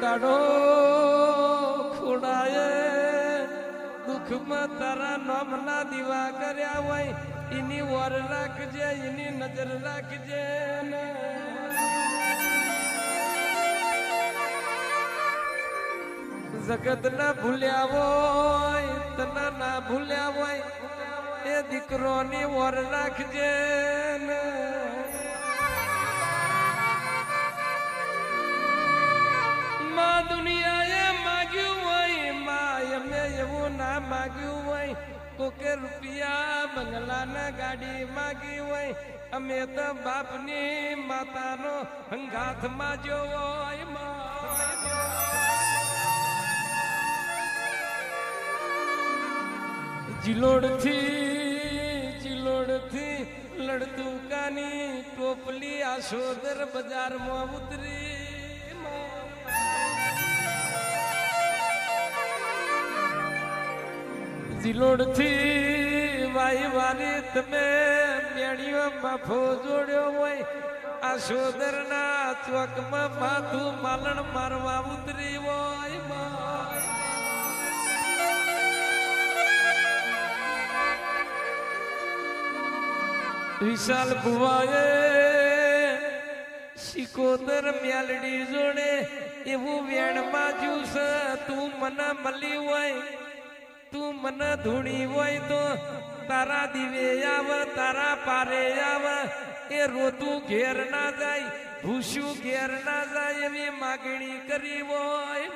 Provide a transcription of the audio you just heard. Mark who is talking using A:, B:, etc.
A: દાડો ખોડાએ દુઃખમાં તારા નામના દીવા કર્યા હોય એની વર રાખજે, એની નજર રાખજે ને જગત ના ભૂલ્યા હોય, તને ના ભૂલ્યા હોય એ દીકરોની વર રાખજે ને માં દુનિયાએ માગ્યું હોય, માં એમે એવું ના માગ્યું હોય, કોકે રૂપિયા બંગલા ના ગાડી માગી હોય, અમે તો બાપની માતાનો હંગાથ માજો હોય ચિલોડથી લડતું કાની ટોપલી આશોદર બજારમાં ઉતરી જિલોડથી વાઈ વારી તમે મેળીઓ માફો જોડ્યો હોય, આશોદરના ચોકમાં માથું માલણ મારવા ઉતરી હોય વિશાલ ભુવાએ સિકોદર મેલડી જોડે એવું વેણમાં જ્યુસ તું મને મળી હોય, તું મને ધૂણી હોય તો તારા દીવે આવ, તારા પારે આવ, એ રોતું ઘેર ના જાય, ભૂસ્યું ઘેર ના જાય એવી માગણી કરી હોય